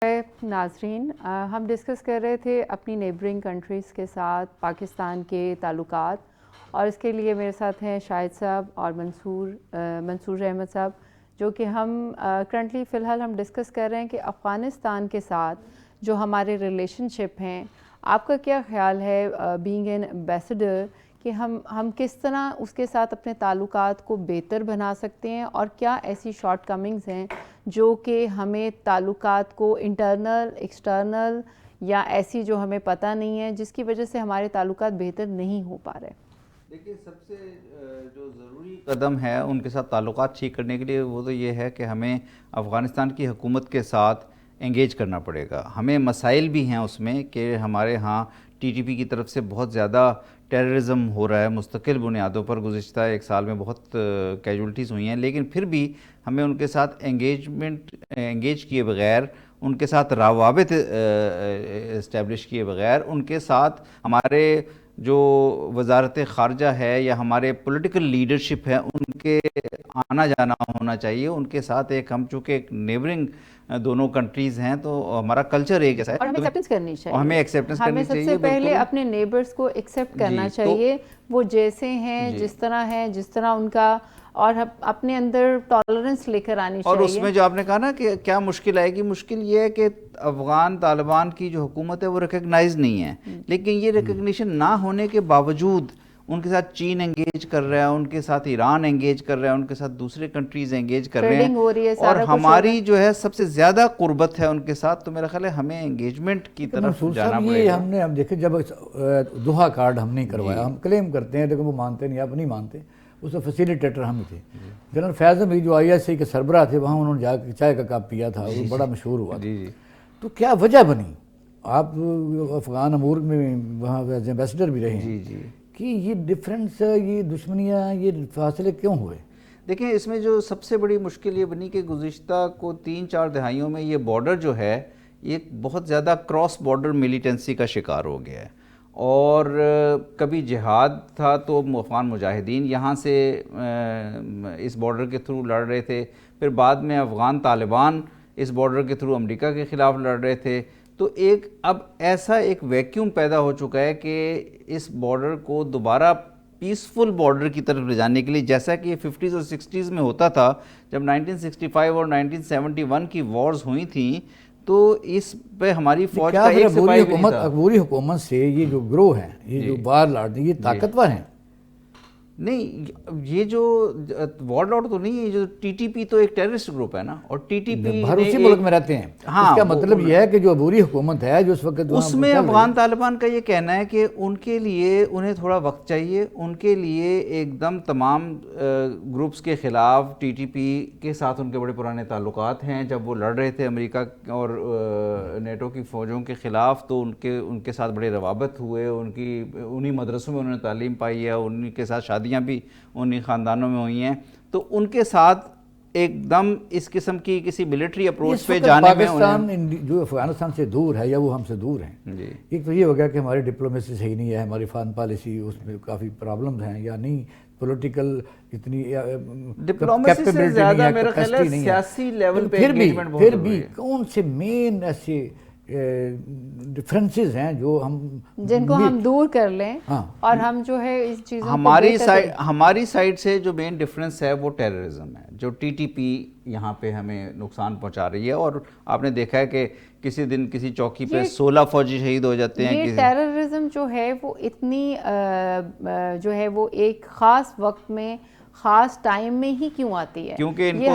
ناظرین، ہم ڈسکس کر رہے تھے اپنی نیبرنگ کنٹریز کے ساتھ پاکستان کے تعلقات، اور اس کے لیے میرے ساتھ ہیں شاہد صاحب اور منصور احمد صاحب، جو کہ ہم کرنٹلی فی الحال ہم ڈسکس کر رہے ہیں کہ افغانستان کے ساتھ جو ہمارے ریلیشن شپ ہیں، آپ کا کیا خیال ہے بینگ این ایمبیسڈر کہ ہم کس طرح اس کے ساتھ اپنے تعلقات کو بہتر بنا سکتے ہیں، اور کیا ایسی شارٹ کمنگز ہیں جو کہ ہمیں تعلقات کو انٹرنل ایکسٹرنل یا ایسی جو ہمیں پتہ نہیں ہے جس کی وجہ سے ہمارے تعلقات بہتر نہیں ہو پا رہے؟ دیکھیے، سب سے جو ضروری قدم ہے ان کے ساتھ تعلقات ٹھیک کرنے کے لیے وہ تو یہ ہے کہ ہمیں افغانستان کی حکومت کے ساتھ انگیج کرنا پڑے گا. ہمیں مسائل بھی ہیں اس میں کہ ہمارے ہاں ٹی ٹی پی کی طرف سے بہت زیادہ ٹیررزم ہو رہا ہے مستقل بنیادوں پر. گزشتہ ایک سال میں بہت کیجولٹیز ہوئی ہیں، لیکن پھر بھی ہمیں ان کے ساتھ انگیج کیے بغیر، ان کے ساتھ روابط اسٹیبلش کیے بغیر، ان کے ساتھ ہمارے جو وزارت خارجہ ہے یا ہمارے پولیٹیکل لیڈرشپ ہے ان کے آنا جانا ہونا چاہیے. ان کے ساتھ ہم چونکہ ایک نیبرنگ دونوں کنٹریز ہیں تو ہمارا کلچر ایک ایسا ہے، اور ہمیں ایکسیپٹنس کرنی چاہیے. ہمیں ایکسیپٹنس کرنی چاہیے. سب سے پہلے اپنے نیبرز کو ایکسیپٹ کرنا چاہیے، وہ جیسے ہیں، جس طرح ہیں، جس طرح ان کا، اور اپنے اندر ٹالرنس لے کر آنی چاہیے. اور اس میں جو آپ نے کہا نا کہ کیا مشکل آئے گی، مشکل یہ ہے کہ افغان طالبان کی جو حکومت ہے وہ ریکگنائز نہیں ہے، لیکن یہ ریکگنیشن نہ ہونے کے باوجود ان کے ساتھ چین انگیج کر رہا ہے، ان کے ساتھ ایران انگیج کر رہا ہے، ان کے ساتھ دوسرے کنٹریز انگیج کر رہے ہیں، اور ہماری جو ہے سب سے زیادہ قربت ہے ان کے ساتھ. تو میرا خیال ہے ہمیں انگیجمنٹ کی طرف جانا پڑے گا. ہم نے دیکھیں جب دوحہ کارڈ ہم نہیں کروایا، ہم کلیم کرتے ہیں لیکن وہ مانتے نہیں، آپ نہیں مانتے. اس میں فیسیلیٹیٹر ہم تھے. جنرل فیض بھی جو آئی ایس آئی کے سربراہ تھے، وہاں انہوں نے جا کے چائے کا کپ پیا تھا، وہ بڑا مشہور ہوا. تو کیا وجہ بنی؟ آپ افغان امور میں وہاں ایمبیسڈر بھی رہے ہیں کہ یہ ڈفرینس، یہ دشمنیاں، یہ فاصلے کیوں ہوئے؟ دیکھیں، اس میں جو سب سے بڑی مشکل یہ بنی کہ گزشتہ کو 3-4 دہائیوں میں یہ بارڈر جو ہے یہ بہت زیادہ کراس بارڈر ملیٹنسی کا شکار ہو گیا ہے. اور کبھی جہاد تھا تو افغان مجاہدین یہاں سے اس بارڈر کے تھرو لڑ رہے تھے، پھر بعد میں افغان طالبان اس بارڈر کے تھرو امریکہ کے خلاف لڑ رہے تھے. تو اب ایسا ایک ویکیوم پیدا ہو چکا ہے کہ اس بارڈر کو دوبارہ پیسفل بارڈر کی طرف لے جانے کے لیے، جیسا کہ یہ 50s اور 60s میں ہوتا تھا جب 1965 اور 1971 کی وارز ہوئی تھیں، تو اس پہ ہماری فوج کا ایک سپاہی بھی نہیں تھا. عبوری حکومت سے یہ جو گروہ ہیں، یہ جو باہر لڑتے ہیں، یہ طاقتور ہیں. نہیں، یہ جو وار لارڈ تو نہیں ہے، یہ جو ٹی ٹی پی تو ایک ٹیررسٹ گروپ ہے نا، اور ٹی ٹی پی ہر اسی ملک میں رہتے ہیں. اس کا مطلب یہ ہے کہ جو عبوری حکومت ہے جو اس وقت اس میں افغان طالبان کا یہ کہنا ہے کہ ان کے لیے انہیں تھوڑا وقت چاہیے. ان کے لیے ایک دم تمام گروپس کے خلاف ٹی ٹی پی کے ساتھ ان کے بڑے پرانے تعلقات ہیں. جب وہ لڑ رہے تھے امریکہ اور نیٹو کی فوجوں کے خلاف تو ان کے ساتھ بڑے روابط ہوئے. انہی مدرسوں میں انہوں نے تعلیم پائی ہے، انہی کے ساتھ شادیاں بھی انہی خاندانوں میں ہوئی ہیں. تو ان کے ساتھ ایک دم اس قسم کی کسی ملٹری اپروچ پہ جانے میں پاکستان جو افغانستان سے دور ہے یا وہ ہم سے دور ہیں، ایک تو یہ ہو گیا کہ ہماری ڈپلومیسی صحیح نہیں ہے، ہماری فارن پالیسی اس میں کافی پرابلمز ہیں یا نہیں، پولیٹیکل اتنی ڈپلومیسی سے زیادہ میرا خیال ہے سیاسی لیول پہ انگیجمنٹ بہت پھر بھی کون سے مین ایسے ڈفرینسز ہیں جو جن کو ہم دور کر لیں اور ہم جو ہے اس چیزوں ہماری سائڈ سے جو مین ڈفرینس ہے وہ ٹیررزم ہے. جو ٹی ٹی پی یہاں پہ ہمیں نقصان پہنچا رہی ہے، اور آپ نے دیکھا ہے کہ کسی دن کسی چوکی پہ 16 فوجی شہید ہو جاتے ہیں. یہ ٹیررزم جو ہے وہ اتنی جو ہے وہ ایک خاص وقت میں خاص ٹائم میں ہی کیوں آتی ہے؟ کیونکہ ان کو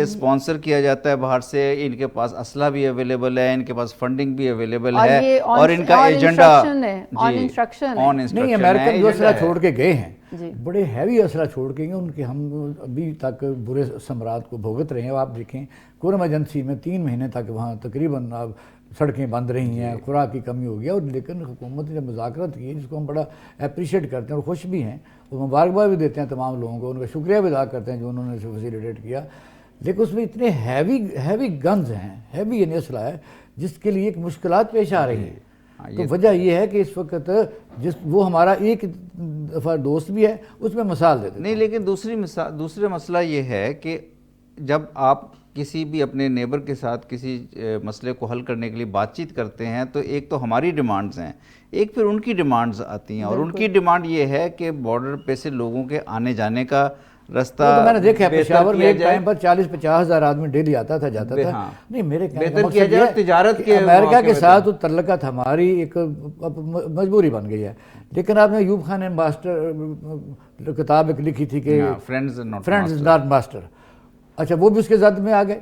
اسپانسر کیا جاتا ہے باہر سے، ان کے پاس اسلحہ بھی اویلیبل ہے، ان کے پاس فنڈنگ بھی اویلیبل ہے، اور ان کا ایجنڈا نہیں. امریکن جو اسلحہ چھوڑ کے گئے ہیں، بڑے ہیوی اسلحہ چھوڑ کے گئے، ان کے ہم ابھی تک برے ثمرات کو بھگت رہے ہیں. آپ دیکھیں کورم ایجنسی میں 3 مہینے تک وہاں تقریباً سڑکیں بند رہی ہیں، خوراک کی کمی ہو گیا. اور لیکن حکومت نے مذاکرات کی جس کو ہم بڑا اپریشیٹ کرتے ہیں اور خوش بھی ہیں، اور مبارکباد بھی دیتے ہیں تمام لوگوں کو، ان کا شکریہ بھی ادا کرتے ہیں جو انہوں نے فیسیلیٹیٹ کیا. لیکن اس میں اتنے ہیوی گنز ہیں، ہیوی یعنی اسلحہ ہے جس کے لیے ایک مشکلات پیش آ رہی ہیں. تو وجہ یہ ہے کہ اس وقت وہ ہمارا ایک دفعہ دوست بھی ہے، اس میں مثال دیتے نہیں. لیکن دوسرا مسئلہ یہ ہے کہ جب آپ کسی بھی اپنے نیبر کے ساتھ کسی مسئلے کو حل کرنے کے لیے بات چیت کرتے ہیں تو ایک تو ہماری ڈیمانڈز ہیں، ایک پھر ان کی ڈیمانڈز آتی ہیں، اور ان کی ڈیمانڈ یہ ہے کہ بارڈر پہ سے لوگوں کے آنے جانے کا رستہ تو میں نے دیکھا پشاور میں ایک ٹائم پر 40-50 ہزار آدمی ڈیلی آتا تھا جاتا تھا. نہیں میرے کہنے کا مقصد یہ تجارت کے امریکہ کے ساتھ تعلقات ہماری ایک مجبوری بن گئی ہے. لیکن آپ نے ایوب خان نے ماسٹر کتاب ایک لکھی تھی کہ فرینڈز ناٹ ماسٹر. اچھا وہ بھی اس کے ذات میں آ گئے.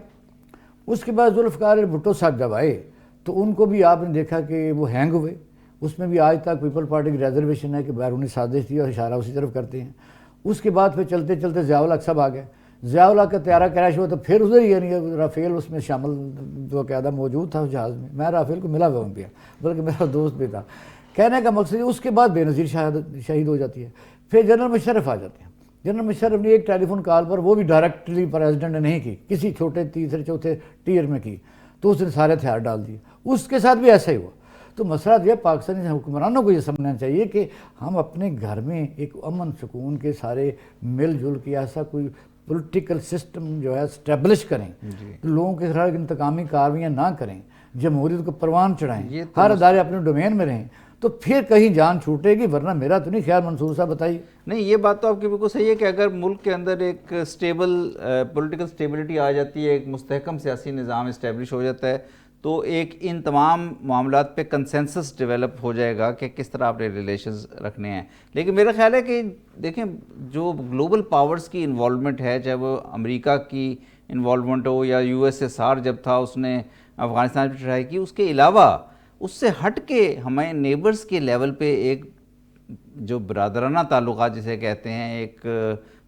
اس کے بعد ذوالفقار بھٹو صاحب جب آئے تو ان کو بھی آپ نے دیکھا کہ وہ ہینگ ہوئے. اس میں بھی آج تک پیپل پارٹی کی ریزرویشن ہے کہ بیرونی سازش تھی اور اشارہ اسی طرف کرتے ہیں. اس کے بعد پھر چلتے چلتے ضیاء الحق صاحب آ گئے. ضیاء الحق کا طیارہ کریش ہوا تو پھر ادھر ہی یعنی رافیل اس میں شامل جو قیادہ موجود تھا اس جہاز میں. میں رافیل کو ملا ہوا پہ بلکہ میرا دوست بھی تھا. کہنے کا مقصد اس کے بعد بے نظیر شہید ہو جاتی ہے. پھر جنرل مشرف آ جاتے ہیں. جنرل مشرف نے ایک ٹیلی فون کال پر وہ بھی ڈائریکٹلی پریزیڈنٹ نے نہیں کی، کسی چھوٹے تیسرے چوتھے ٹیئر میں کی، تو اس نے سارے ہتھیار ڈال دیے. اس کے ساتھ بھی ایسا ہی ہوا. تو مسئلہ یہ پاکستانی حکمرانوں کو یہ سمجھنا چاہیے کہ ہم اپنے گھر میں ایک امن سکون کے سارے مل جل کے ایسا کوئی پولیٹیکل سسٹم جو ہے اسٹیبلش کریں، لوگوں کے خلاف انتقامی کارروائیاں نہ کریں، جمہوریت کو پروان چڑھائیں، ہر ادارے اپنے ڈومین میں رہیں، تو پھر کہیں جان چھوٹے گی. ورنہ میرا تو نہیں خیال. منصور صاحب بتائیے. نہیں یہ بات تو آپ کی بالکل صحیح ہے کہ اگر ملک کے اندر ایک اسٹیبل پولیٹیکل اسٹیبلٹی آ جاتی ہے، ایک مستحکم سیاسی نظام اسٹیبلش ہو جاتا ہے، تو ایک ان تمام معاملات پہ کنسنسس ڈیولپ ہو جائے گا کہ کس طرح اپنے ریلیشنز رکھنے ہیں. لیکن میرا خیال ہے کہ دیکھیں جو گلوبل پاورز کی انوالومنٹ ہے، چاہے وہ امریکہ کی انوالومنٹ ہو یا USSR جب تھا اس نے افغانستان پہ ٹرائی کی، اس کے علاوہ اس سے ہٹ کے ہمیں نیبرز کے لیول پہ ایک جو برادرانہ تعلقات جسے کہتے ہیں، ایک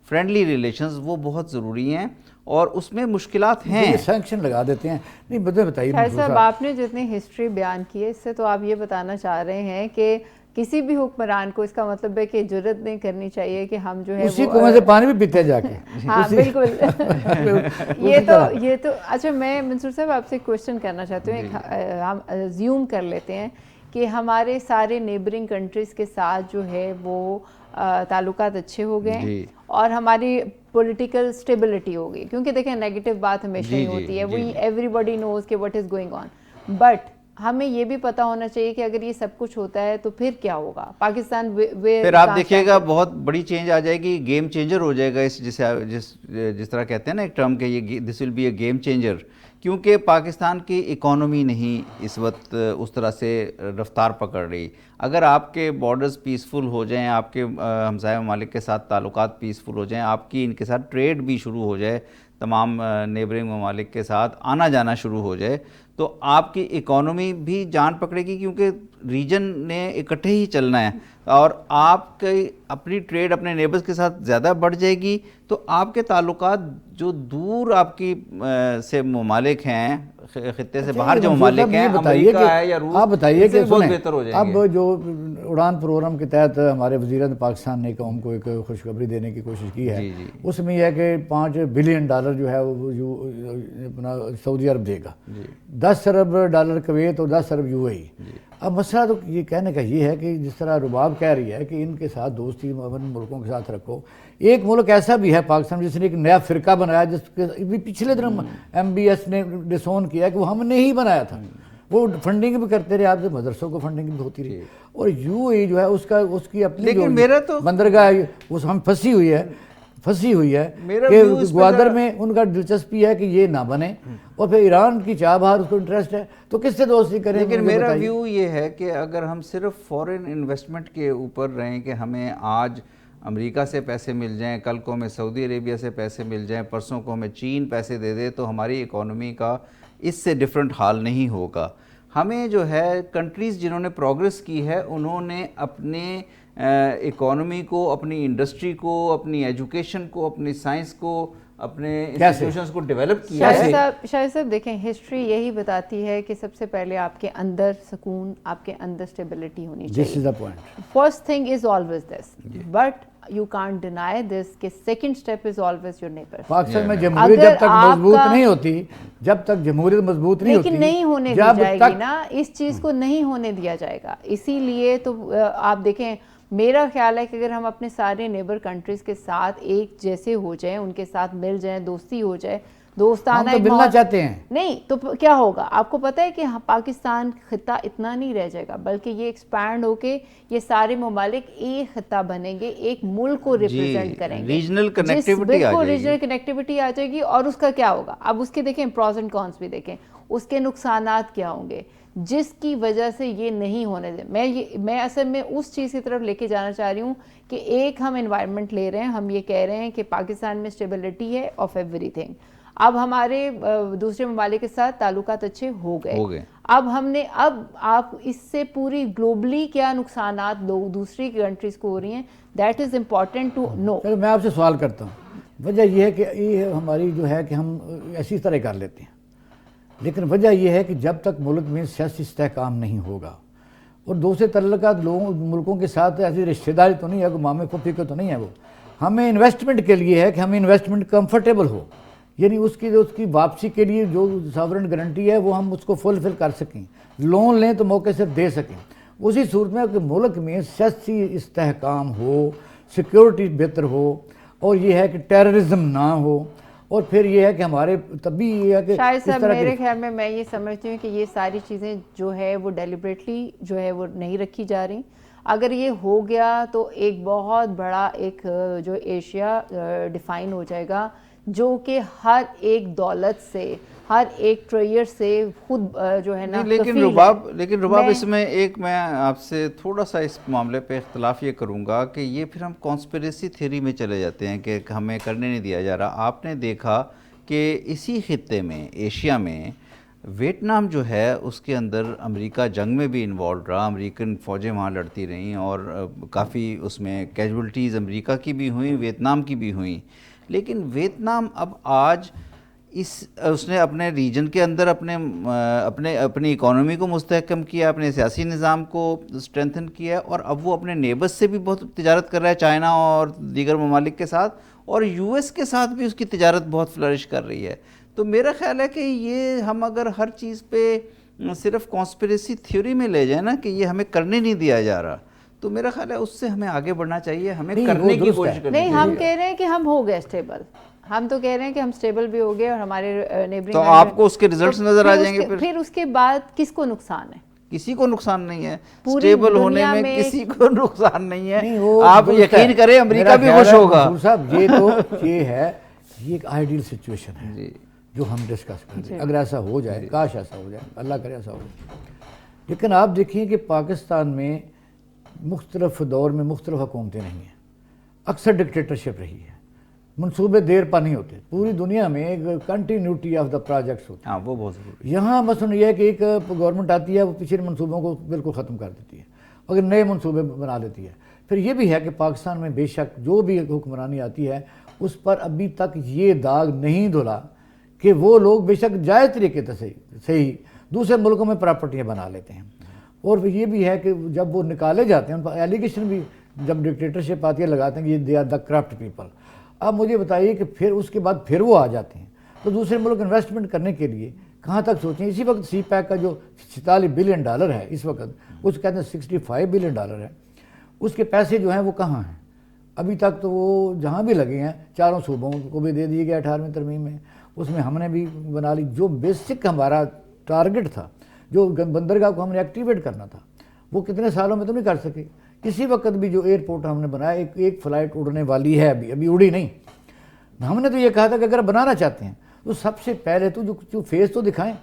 فرینڈلی ریلیشنز، وہ بہت ضروری ہیں. اور اس میں مشکلات ہیں. سینکشن لگا دیتے ہیں. نہیں بتائیے صاحب آپ نے جتنی ہسٹری بیان کی ہے اس سے تو آپ یہ بتانا چاہ رہے ہیں کہ کسی بھی حکمران کو اس کا مطلب ہے کہ جرت نہیں کرنی چاہیے کہ ہم جو ہے اسی کنویں سے پانی بھی پیتے جا کے. ہاں بالکل. یہ تو اچھا میں منصور صاحب آپ سے کوشچن کرنا چاہتی ہوں. ہم زیوم کر لیتے ہیں کہ ہمارے سارے نیبرنگ کنٹریز کے ساتھ جو ہے وہ تعلقات اچھے ہو گئے اور ہماری پولیٹیکل اسٹیبلٹی ہو گئی. کیونکہ دیکھیں نیگیٹو بات ہمیشہ ہی ہوتی ہے. وی ایوری باڈی نوز کہ what is going on. But ہمیں یہ بھی پتہ ہونا چاہیے کہ اگر یہ سب کچھ ہوتا ہے تو پھر کیا ہوگا. پاکستان پھر آپ دیکھیے گا بہت بڑی چینج آ جائے گی، گیم چینجر ہو جائے گا. جس طرح کہتے ہیں نا ایک ٹرم کہ یہ this will be a game changer. کیونکہ پاکستان کی اکانومی نہیں اس وقت اس طرح سے رفتار پکڑ رہی. اگر آپ کے بارڈرز پیسفل ہو جائیں، آپ کے ہمسایہ ممالک کے ساتھ تعلقات پیسفل ہو جائیں، آپ کی ان کے ساتھ ٹریڈ بھی شروع ہو جائے، تمام نیبرنگ ممالک کے ساتھ آنا جانا شروع ہو جائے، تو آپ کی اکانومی بھی جان پکڑے گی. کیونکہ ریجن نے اکٹھے ہی چلنا ہے اور آپ کی اپنی ٹریڈ اپنے نیبرز کے ساتھ زیادہ بڑھ جائے گی. تو آپ کے تعلقات جو دور آپ کی سے ممالک ہیں، خطے سے باہر جو ممالک ہیں، امریکہ ہے یا روس، آپ بتائیے کہ بہت بہتر ہو جائیں گے. اب جو اڑان پروگرام کے تحت ہمارے وزیر پاکستان نے قوم کو ایک خوشخبری دینے کی کوشش کی ہے، اس میں یہ ہے کہ $5 بلین جو ہے وہ اپنا سعودی عرب دے گا، 10 ارب ڈالر کویت اور 10 ارب UAE. اب مسئلہ تو یہ کہنے کا یہ ہے کہ جس طرح رباب کہہ رہی ہے کہ ان کے ساتھ دوستی ملکوں کے ساتھ رکھو. ایک ملک ایسا بھی ہے پاکستان جس نے ایک نیا فرقہ بنایا، جس کے پچھلے دن MBS نے ڈسون کیا کہ وہ ہم نے ہی بنایا تھا. وہ فنڈنگ بھی کرتے رہے، آپ سے مدرسوں کو فنڈنگ بھی ہوتی رہی. اور UAE جو ہے اس کی اپنی بندرگاہ اس ہم پھنسی ہوئی ہے کہ گوادر میں ان کا دلچسپی ہے کہ یہ نہ بنے، اور پھر ایران کی چاہ باہر اس کو انٹرسٹ ہے، تو کس سے دوستی کریں. لیکن میرا ویو یہ ہے کہ اگر ہم صرف فورن انویسٹمنٹ کے اوپر رہیں کہ ہمیں آج امریکہ سے پیسے مل جائیں، کل کو ہمیں سعودی عربیہ سے پیسے مل جائیں، پرسوں کو ہمیں چین پیسے دے دے، تو ہماری اکانومی کا اس سے ڈیفرنٹ حال نہیں ہوگا. ہمیں جو ہے کنٹریز جنہوں نے پروگریس کی ہے، انہوں نے اپنے اکانومی کو، اپنی انڈسٹری کو، اپنی ایجوکیشن کو، اپنی سائنس کو، اپنے انسٹیٹیوشنز کو ڈیولپ کیا ہے. شاہد صاحب دیکھیں ہسٹری یہی بتاتی ہے کہ سب سے پہلے آپ کے اندر سکون، آپ کے اندر اسٹیبلٹی ہونی چاہیے. First thing is always this, but you can't deny this کہ second step is always your neighbor. Pakistan میں جمہوریت جب تک مضبوط نہیں ہوتی، لیکن نہیں ہونے دی جائے گی نا، اس چیز کو نہیں ہونے دیا جائے گا. اسی لیے تو آپ دیکھیں، میرا خیال ہے کہ اگر ہم اپنے سارے نیبر کنٹریز کے ساتھ ایک جیسے ہو جائیں، ان کے ساتھ مل جائیں، دوستی ہو جائے، دوستانہ ہم تو ملنا چاہتے ہیں. نہیں تو کیا ہوگا؟ آپ کو پتہ ہے کہ پاکستان خطہ اتنا نہیں رہ جائے گا، بلکہ یہ ایکسپینڈ ہو کے یہ سارے ممالک ایک خطہ بنیں گے، ایک ملک کو ریپرزینٹ کریں گے، ریجنل کنیکٹیوٹی آ بالکل جائے ریجنل کنیکٹیوٹی آ جائے گی. اور اس کا کیا ہوگا؟ اب اس کے دیکھیں پروز اینڈ کونس بھی دیکھیں، اس کے نقصانات کیا ہوں گے جس کی وجہ سے یہ نہیں ہونے دیں. میں اصل میں اس چیز کی طرف لے کے جانا چاہ رہی ہوں کہ ایک ہم انوائرمنٹ لے رہے ہیں، ہم یہ کہہ رہے ہیں کہ پاکستان میں اسٹیبلٹی ہے آف ایوری تھنگ. اب ہمارے دوسرے ممالک کے ساتھ تعلقات اچھے ہو گئے. اب آپ اس سے پوری گلوبلی کیا نقصانات دوسری کنٹریز کو ہو رہی ہیں، that is important to know. میں آپ سے سوال کرتا ہوں. وجہ یہ ہے کہ یہ ہماری جو ہے کہ ہم ایسی طرح کر لیتے ہیں، لیکن وجہ یہ ہے کہ جب تک ملک میں سیاسی استحکام نہیں ہوگا اور دوسرے تعلقات ملکوں کے ساتھ ایسی رشتہ داری تو نہیں ہے، مامے پھوپھی کو تو نہیں ہے، وہ ہمیں انویسٹمنٹ کے لیے ہے کہ ہمیں انویسٹمنٹ کمفرٹیبل ہو، یعنی اس کی واپسی کے لیے جو ساورن گارنٹی ہے وہ ہم اس کو فلفل کر سکیں، لون لیں تو موقع سے دے سکیں. اسی صورت میں کہ ملک میں سیاسی استحکام ہو، سیکیورٹی بہتر ہو، اور یہ ہے کہ ٹیررزم نہ ہو، اور پھر یہ ہے کہ ہمارے تبھی یہ ہے کہ شاید صاحب میرے خیال میں یہ سمجھتی ہوں کہ یہ ساری چیزیں جو ہے وہ ڈیلیبریٹلی جو ہے وہ نہیں رکھی جا رہی. اگر یہ ہو گیا تو ایک بہت بڑا ایک جو ایشیا ڈیفائن ہو جائے گا، جو کہ ہر ایک دولت سے، ہر ایک ٹریئر سے خود جو ہے نا. لیکن رباب اس میں ایک میں آپ سے تھوڑا سا اس معاملے پہ اختلاف یہ کروں گا کہ یہ پھر ہم کانسپریسی تھیوری میں چلے جاتے ہیں کہ ہمیں کرنے نہیں دیا جا رہا. آپ نے دیکھا کہ اسی خطے میں، ایشیا میں، ویتنام جو ہے اس کے اندر امریکہ جنگ میں بھی انوالو رہا، امریکن فوجیں وہاں لڑتی رہیں اور کافی اس میں کیجولٹیز امریکہ کی بھی ہوئیں، ویتنام کی بھی ہوئیں. لیکن ویتنام اب آج اس نے اپنے ریجن کے اندر اپنی اکانومی کو مستحکم کیا، اپنے سیاسی نظام کو اسٹرینتھن کیا، اور اب وہ اپنے نیبرز سے بھی بہت تجارت کر رہا ہے، چائنا اور دیگر ممالک کے ساتھ، اور یو ایس کے ساتھ بھی اس کی تجارت بہت فلرش کر رہی ہے. تو میرا خیال ہے کہ یہ ہم اگر ہر چیز پہ صرف کانسپریسی تھیوری میں لے جائیں نا کہ یہ ہمیں کرنے نہیں دیا جا رہا، تو میرا خیال ہے اس سے ہمیں آگے بڑھنا چاہیے، ہمیں کرنے کی کوشش کرنی چاہیے. نہیں، ہم کہہ رہے ہیں کہ ہم ہو گئے اسٹیبل، ہم تو کہہ رہے ہیں کہ ہم اسٹیبل بھی ہو گئے اور ہمارے نیبرنگ. تو آپ کو اس کے ریزلٹس نظر آ جائیں گے. پھر اس کے بعد کس کو نقصان ہے؟ کسی کو نقصان نہیں ہے، اسٹیبل ہونے میں کسی کو نقصان نہیں ہے. آپ یقین کریں امریکہ بھی خوش ہوگا. صاحب یہ ہے، یہ ایک آئیڈیل سچویشن ہے جو ہم ڈسکس کرتے ہیں. اگر ایسا ہو جائے، کاش ایسا ہو جائے، اللہ کرے ایسا ہو جائے. لیکن آپ دیکھیں کہ پاکستان میں مختلف دور میں مختلف حکومتیں رہی ہیں، اکثر ڈکٹیٹرشپ رہی ہے، منصوبے دیر پا نہیں ہوتے. پوری دنیا میں کنٹینیوٹی آف دا پروجیکٹس ہوتی ہے. ہاں وہ بہت ضروری ہے. یہاں مثلاً یہ ہے کہ ایک گورنمنٹ آتی ہے، وہ پچھلے منصوبوں کو بالکل ختم کر دیتی ہے، اگر نئے منصوبے بنا لیتی ہے. پھر یہ بھی ہے کہ پاکستان میں بے شک جو بھی حکمرانی آتی ہے اس پر ابھی تک یہ داغ نہیں دھلا کہ وہ لوگ بے شک جائز طریقے سے صحیح دوسرے ملکوں میں پراپرٹیاں بنا لیتے ہیں. اور یہ بھی ہے کہ جب وہ نکالے جاتے ہیں، ان پر ایلیگیشن بھی جب ڈکٹیٹرشپ آتی ہے لگاتے ہیں کہ یہ they are the corrupt people. اب مجھے بتائیے کہ پھر اس کے بعد پھر وہ آ جاتے ہیں تو دوسرے ملک انویسٹمنٹ کرنے کے لیے کہاں تک سوچیں. اسی وقت سی پیک کا جو $46 بلین ہے اس وقت، اس کہتے ہیں $65 بلین ہے، اس کے پیسے جو ہیں وہ کہاں ہیں؟ ابھی تک تو وہ جہاں بھی لگے ہیں چاروں صوبوں کو بھی دے دیے گئے 18ویں ترمیم میں. اس میں ہم نے بھی بنا لی جو بیسک ہمارا ٹارگٹ تھا، جو بندرگاہ کو ہم نے ایکٹیویٹ کرنا تھا، وہ کتنے سالوں میں تو نہیں کر سکے. اسی وقت بھی جو ایئرپورٹ ہم نے بنایا، ایک فلائٹ اڑنے والی ہے، ابھی اڑی نہیں. ہم نے تو یہ کہا تھا کہ اگر بنانا چاہتے ہیں تو سب سے پہلے تو جو فیس تو دکھائیں.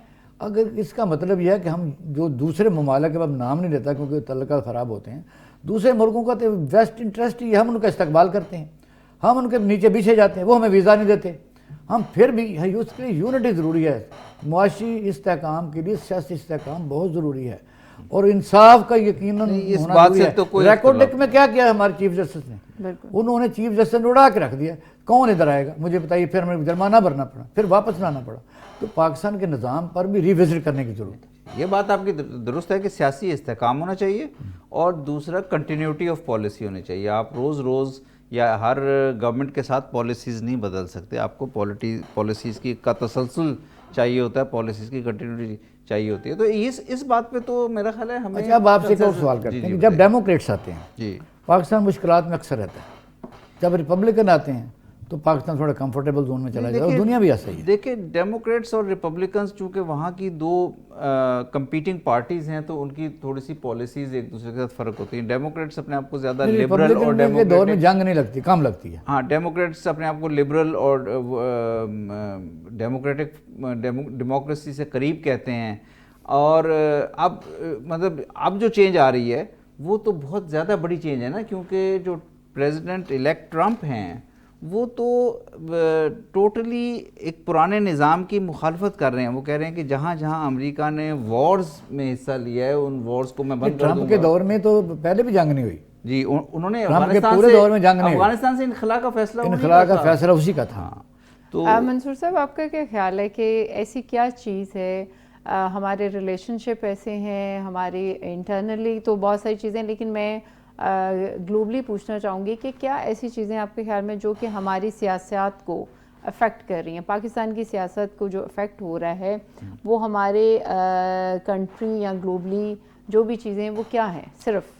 اگر اس کا مطلب یہ ہے کہ ہم جو دوسرے ممالک کے اب نام نہیں لیتا کیونکہ تعلقات خراب ہوتے ہیں، دوسرے ملکوں کا تو ویسٹ انٹرسٹ ہی ہم ان کا استقبال کرتے ہیں، ہم ان کے نیچے پیچھے جاتے ہیں، وہ ہمیں ویزا نہیں دیتے. ہم پھر بھی اس کے لیے یونٹی ضروری ہے. معاشی استحکام کے لیے سیاسی استحکام بہت ضروری ہے، اور انصاف کا یقیناً اس بات سے تو کوئی ریکارڈ میں کیا کیا ہمارے چیف جسٹس نے، انہوں نے چیف جسٹس نے اڑا کے رکھ دیا. کون ادھر آئے گا مجھے بتائیے؟ پھر ہمیں جرمانہ بھرنا پڑا، پھر واپس لانا پڑا. تو پاکستان کے نظام پر بھی ریوزٹ کرنے کی ضرورت ہے. یہ بات آپ کی درست ہے کہ سیاسی استحکام ہونا چاہیے، اور دوسرا کنٹینیوٹی آف پالیسی ہونی چاہیے. آپ روز یا ہر گورنمنٹ کے ساتھ پالیسیز نہیں بدل سکتے. آپ کو پالیسیز کا تسلسل چاہیے ہوتا ہے، پالیسیز کی کنٹینیوٹی چاہیے ہوتی ہے. تو اس بات پہ تو میرا خیال ہے ہمیں. اچھا اب آپ سے ایک اور سوال کرتے ہیں کہ جب ڈیموکریٹس آتے ہیں جی، پاکستان مشکلات میں اکثر رہتا ہے، جب ریپبلکن آتے ہیں تو پاکستان تھوڑا کمفرٹیبل زون میں چلا جائے، اور دنیا بھی ایسا ہی ہے. دیکھیں ڈیموکریٹس اور ریپبلکنس چونکہ وہاں کی دو کمپیٹنگ پارٹیز ہیں تو ان کی تھوڑی سی پالیسیز ایک دوسرے کے ساتھ فرق ہوتی ہیں. ڈیموکریٹس اپنے آپ کو زیادہ لبرل اور کے دور میں جنگ نہیں لگتی، کم لگتی ہے. ہاں ڈیموکریٹس اپنے آپ کو لبرل اور ڈیموکریسی سے قریب کہتے ہیں. اور اب مطلب اب جو چینج آ رہی ہے وہ تو بہت زیادہ بڑی چینج ہے نا، کیونکہ جو پریزیڈنٹ الیکٹ ٹرمپ ہیں وہ تو ٹوٹلی ایک پرانے نظام کی مخالفت کر رہے ہیں. وہ کہہ رہے ہیں کہ جہاں جہاں امریکہ نے وارز میں حصہ لیا ہے ان وارز کو میں بند کر دوں گا. ٹرمپ کے دور میں تو پہلے بھی جنگ نہیں ہوئی. جی انہوں نے پورے دور میں جنگ نہیں، افغانستان سے انخلا کا فیصلہ اسی کا تھا. تو منصور صاحب آپ کا کیا خیال ہے کہ ایسی کیا چیز ہے، ہمارے ریلیشن شپ ایسے ہیں، ہماری انٹرنلی تو بہت ساری چیزیں، لیکن میں گلوبلی پوچھنا چاہوں گی کہ کیا ایسی چیزیں آپ کے خیال میں جو کہ ہماری سیاست کو افیکٹ کر رہی ہیں، پاکستان کی سیاست کو جو افیکٹ ہو رہا ہے وہ ہمارے کنٹری یا گلوبلی جو بھی چیزیں وہ کیا ہیں؟ صرف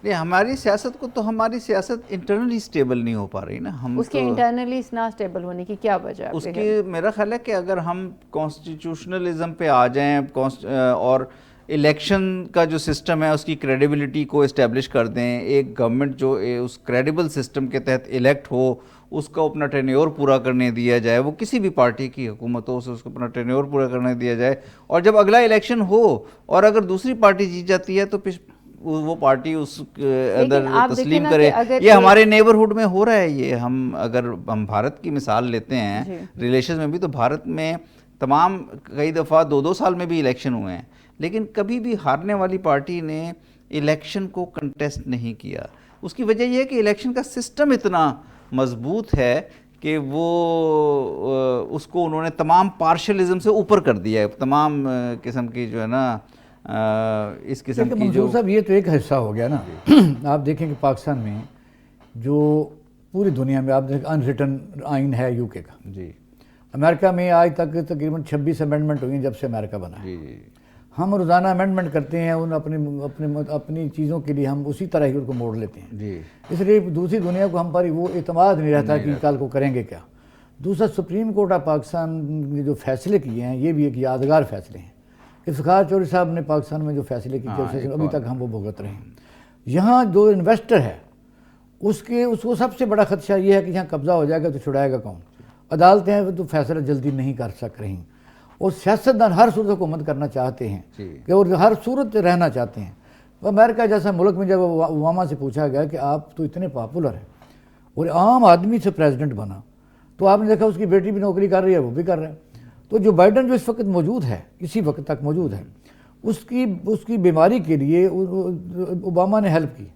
نہیں ہماری سیاست کو تو ہماری سیاست انٹرنلی اسٹیبل نہیں ہو پا رہی نا. ہم اس کے انٹرنلی نہ اسٹیبل ہونے کی کیا وجہ ہے؟ اس کی میرا خیال ہے کہ اگر ہم کانسٹیٹیوشنلزم پہ آ جائیں اور الیکشن کا جو سسٹم ہے اس کی کریڈیبلٹی کو اسٹیبلش کر دیں، ایک گورنمنٹ جو اس کریڈیبل سسٹم کے تحت الیکٹ ہو اس کو اپنا ٹینیور پورا کرنے دیا جائے، وہ کسی بھی پارٹی کی حکومت ہو اس کو اپنا ٹینیور پورا کرنے دیا جائے، اور جب اگلا الیکشن ہو اور اگر دوسری پارٹی جیت جاتی ہے تو وہ پارٹی اس اندر تسلیم کرے. یہ ہمارے نیبرہڈ میں ہو رہا ہے. یہ اگر ہم بھارت کی مثال لیتے ہیں ریلیشنز میں بھی، تو بھارت میں تمام کئی دفعہ 2 سال میں بھی الیکشن ہوئے ہیں، لیکن کبھی بھی ہارنے والی پارٹی نے الیکشن کو کنٹیسٹ نہیں کیا. اس کی وجہ یہ ہے کہ الیکشن کا سسٹم اتنا مضبوط ہے کہ وہ اس کو انہوں نے تمام پارشلزم سے اوپر کر دیا ہے. تمام قسم کی جو ہے نا اس قسم کی منصور صاحب یہ تو ایک حصہ ہو گیا نا. آپ دیکھیں کہ پاکستان میں جو پوری دنیا میں آپ دیکھیں ان ریٹن آئین ہے یو کے کا. جی امریکہ میں آج تک تقریباً 26 امینڈمنٹ ہوئی ہیں جب سے امریکہ بنا ہے. ہم روزانہ امینڈمنٹ کرتے ہیں ان اپنی چیزوں کے لیے، ہم اسی طرح ہی ان کو موڑ لیتے ہیں. اس لیے دوسری دنیا کو ہم پر وہ اعتماد نہیں رہتا کہ کل کو کریں گے کیا. دوسرا سپریم کورٹ آف پاکستان نے جو فیصلے کیے ہیں یہ بھی ایک یادگار فیصلے ہیں. افتخار چودھری صاحب نے پاکستان میں جو فیصلے کیے ابھی تک ہم وہ بھگت رہے ہیں. یہاں جو انویسٹر ہے اس کو سب سے بڑا خدشہ یہ ہے کہ یہاں قبضہ ہو جائے گا تو چھڑائے گا کون. عدالتیں ہیں تو فیصلہ جلدی نہیں کر سک رہی، اور سیاستدان ہر صورت حکومت کرنا چاہتے ہیں کہ اور ہر صورت رہنا چاہتے ہیں. امریکہ جیسا ملک میں جب اوباما سے پوچھا گیا کہ آپ تو اتنے پاپولر ہیں اور عام آدمی سے پریزیڈنٹ بنا، تو آپ نے دیکھا اس کی بیٹی بھی نوکری کر رہی ہے، وہ بھی کر رہے ہیں. تو جو بائیڈن جو اس وقت موجود ہے، اسی وقت تک موجود ہے، اس کی بیماری کے لیے اوباما نے ہیلپ کی.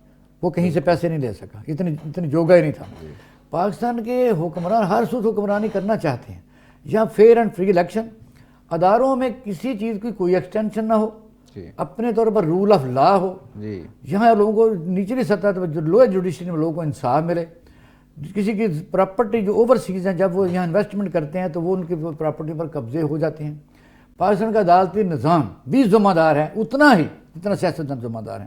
وہ کہیں سے پیسے نہیں لے سکا، اتنی جوگا ہی نہیں تھا. پاکستان کے حکمران ہر صورت حکمرانی کرنا چاہتے ہیں. یہاں فیئر اینڈ فری الیکشن، اداروں میں کسی چیز کی کوئی ایکسٹینشن نہ ہو، اپنے طور پر رول آف لا ہو. یہاں لوگوں کو نچلی سطح پر لوئر جوڈیشری میں لوگوں کو انصاف ملے. کسی کی پراپرٹی جو اوورسیز ہیں جب وہ یہاں انویسٹمنٹ کرتے ہیں تو وہ ان کی پراپرٹی پر قبضے ہو جاتے ہیں. پاکستان کا عدالتی نظام بھی ذمہ دار ہے اتنا ہی جتنا سیاستدان ذمہ دار ہیں.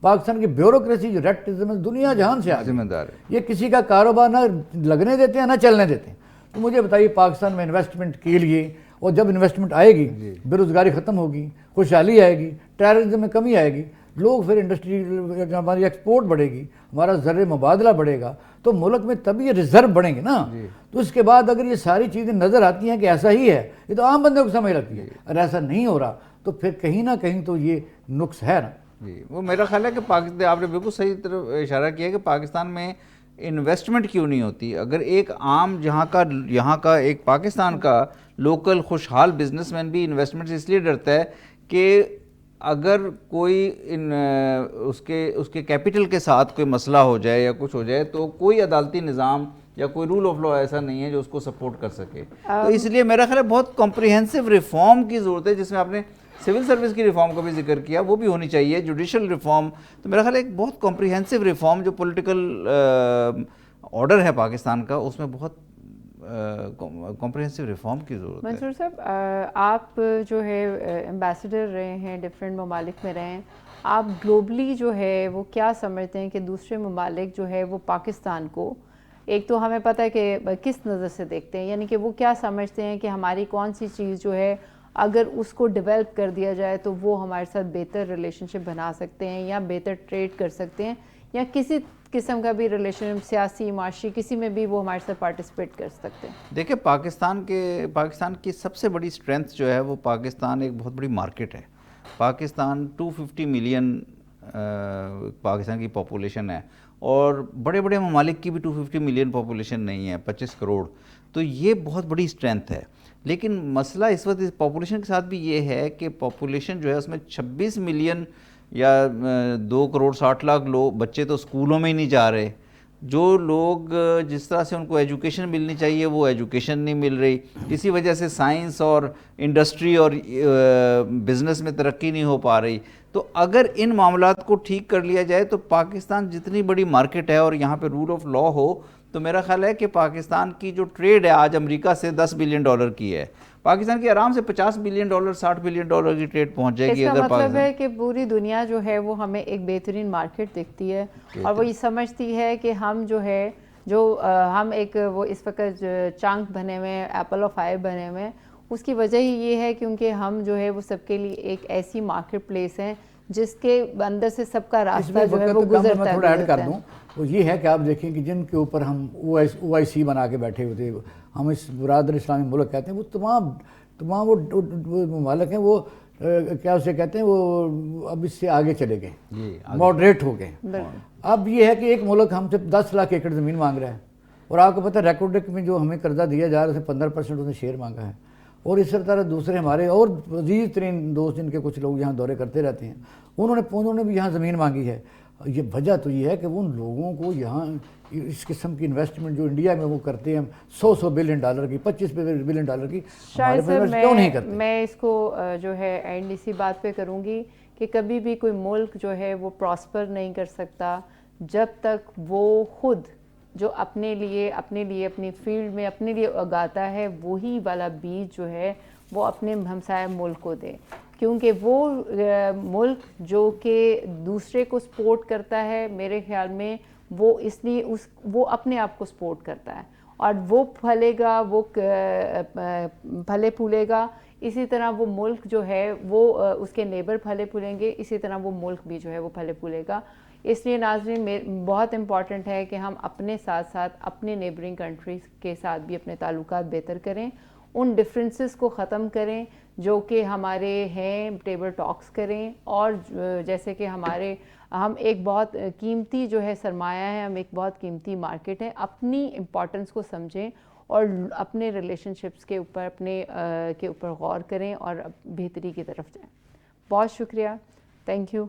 پاکستان کی بیوروکریسی جو ریٹزم دنیا جہان سے ذمہ دار ہے. یہ کسی کا کاروبار نہ لگنے دیتے ہیں نہ چلنے دیتے ہیں. تو مجھے بتائیے پاکستان میں انویسٹمنٹ کے لیے، اور جب انویسٹمنٹ آئے گی بے روزگاری ختم ہوگی، خوشحالی آئے گی، ٹیررزم میں کمی آئے گی، لوگ پھر انڈسٹری ہماری ایکسپورٹ بڑھے گی، ہمارا زر مبادلہ بڑھے گا، تو ملک میں تبھی یہ ریزرو بڑھیں گے نا. تو اس کے بعد اگر یہ ساری چیزیں نظر آتی ہیں کہ ایسا ہی ہے، یہ تو عام بندے کو سمجھ لگتی ہے. اگر ایسا نہیں ہو رہا تو پھر کہیں نہ کہیں تو یہ نقص ہے نا. وہ میرا خیال ہے کہ آپ نے بالکل صحیح طرف اشارہ کیا کہ پاکستان میں انویسٹمنٹ کیوں نہیں ہوتی. اگر ایک عام یہاں کا ایک پاکستان کا لوکل خوشحال بزنس مین بھی انویسٹمنٹ سے اس لیے ڈرتا ہے کہ اگر کوئی اس کے کیپٹل کے ساتھ کوئی مسئلہ ہو جائے یا کچھ ہو جائے تو کوئی عدالتی نظام یا کوئی رول آف لا ایسا نہیں ہے جو اس کو سپورٹ کر سکے. تو اس لیے میرا خیال ہے بہت کمپریہنسو ریفارم کی ضرورت ہے، جس میں آپ نے سول سروس کی ریفارم کا بھی ذکر کیا، وہ بھی ہونی چاہیے، جوڈیشل ریفارم. تو میرا خیال ہے ایک بہت کمپریہنسو ریفارم جو پولیٹیکل آرڈر ہے پاکستان کا، اس میں بہت کمپریہنسو ریفارم کی ضرورت ہے. منصور صاحب آپ جو ہے ایمبیسڈر رہے ہیں، ڈفرینٹ ممالک میں رہے ہیں، آپ گلوبلی جو ہے وہ کیا سمجھتے ہیں کہ دوسرے ممالک جو ہے وہ پاکستان کو ایک تو ہمیں پتہ ہے کہ کس نظر سے دیکھتے ہیں، یعنی کہ وہ کیا سمجھتے ہیں کہ ہماری کون سی چیز جو ہے اگر اس کو ڈیولپ کر دیا جائے تو وہ ہمارے ساتھ بہتر ریلیشن شپ بنا سکتے ہیں یا بہتر ٹریڈ کر سکتے ہیں، یا کسی قسم کا بھی ریلیشن سیاسی معاشی کسی میں بھی وہ ہمارے ساتھ پارٹیسپیٹ کر سکتے ہیں۔ دیکھیں پاکستان کی سب سے بڑی اسٹرینتھ جو ہے وہ پاکستان ایک بہت بڑی مارکیٹ ہے۔ پاکستان 250 ملین پاکستان کی پاپولیشن ہے، اور بڑے بڑے ممالک کی بھی 250 ملین پاپولیشن نہیں ہے، 25 کروڑ، تو یہ بہت بڑی اسٹرینتھ ہے۔ لیکن مسئلہ اس وقت اس پاپولیشن کے ساتھ بھی یہ ہے کہ پاپولیشن جو ہے اس میں 26 ملین یا 2 کروڑ 60 لاکھ لوگ بچے تو اسکولوں میں ہی نہیں جا رہے، جو لوگ جس طرح سے ان کو ایجوکیشن ملنی چاہیے وہ ایجوکیشن نہیں مل رہی، اسی وجہ سے سائنس اور انڈسٹری اور بزنس میں ترقی نہیں ہو پا رہی۔ تو اگر ان معاملات کو ٹھیک کر لیا جائے تو پاکستان جتنی بڑی مارکیٹ ہے اور یہاں پہ رول آف لا ہو، تو میرا خیال ہے کہ پاکستان کی جو ٹریڈ ہے آج امریکہ سے $10 بلین کی ہے، پاکستان کی آرام سے $50 بلین $60 بلین کی ٹریڈ پہنچ جائے گی۔ اس کا اگر مطلب ہے کہ پوری دنیا جو ہے وہ ہمیں ایک بہترین مارکیٹ دیکھتی ہے، اور وہ یہ سمجھتی ہے کہ ہم جو ہے ہم ایک وہ اس وقت چانک بنے ہوئے ایپل آف آئی بنے ہوئے، اس کی وجہ ہی یہ ہے کیونکہ ہم جو ہے وہ سب کے لیے ایک ایسی مارکیٹ پلیس ہے جس کے اندر سے سب کا راستہ جو ہے وہ گزرتا ہے۔ تھوڑا ایڈ کر دوں تو یہ ہے کہ آپ دیکھیں کہ جن کے اوپر ہم او آئی سی بنا کے بیٹھے ہوتے، ہم اس برادر اسلامی ملک کہتے ہیں، وہ تمام وہ ممالک ہیں، وہ کیا اسے کہتے ہیں، وہ اب اس سے آگے چلے گئے، ماڈریٹ ہو گئے۔ اب یہ ہے کہ ایک ملک ہم سے 10 لاکھ ایکڑ زمین مانگ رہا ہے، اور آپ کو پتہ ہے ریکارڈک میں جو ہمیں قرضہ دیا جا رہا ہے 15% اس نے شیئر مانگا ہے، اور اس طرح دوسرے ہمارے اور عزیز ترین دوست جن کے کچھ لوگ یہاں دورے کرتے رہتے ہیں، انہوں نے بھی یہاں زمین مانگی ہے۔ یہ وجہ تو یہ ہے کہ ان لوگوں کو یہاں اس قسم کی انویسٹمنٹ جو انڈیا میں وہ کرتے ہیں $100 بلین کی، $25 بلین کی، ہمارے پاس کیوں نہیں کرتے؟ میں اس کو جو ہے اینڈ اسی بات پہ کروں گی کہ کبھی بھی کوئی ملک جو ہے وہ پراسپر نہیں کر سکتا جب تک وہ خود جو اپنے لیے اپنی فیلڈ میں اپنے لیے اگاتا ہے وہی والا بیج جو ہے وہ اپنے ہمسایہ ملک کو دے، کیونکہ وہ ملک جو کہ دوسرے کو سپورٹ کرتا ہے میرے خیال میں وہ اس لیے وہ اپنے آپ کو سپورٹ کرتا ہے، اور وہ پھلے گا، وہ پھلے پھولے گا، اسی طرح وہ ملک جو ہے وہ اس کے نیبر پھلے پھولیں گے، اسی طرح وہ ملک بھی جو ہے وہ پھلے پھولے گا۔ اس لیے ناظرین بہت امپورٹنٹ ہے کہ ہم اپنے ساتھ ساتھ اپنے نیبرنگ کنٹریز کے ساتھ بھی اپنے تعلقات بہتر کریں، ان ڈفرینسز کو ختم کریں جو کہ ہمارے ہیں، ٹیبل ٹاکس کریں، اور جیسے کہ ہم ایک بہت قیمتی جو ہے سرمایہ ہے، ہم ایک بہت قیمتی مارکیٹ ہے، اپنی امپورٹنس کو سمجھیں اور اپنے ریلیشن شپس کے اوپر غور کریں اور بہتری کی طرف جائیں۔ بہت شکریہ، تھینک یو۔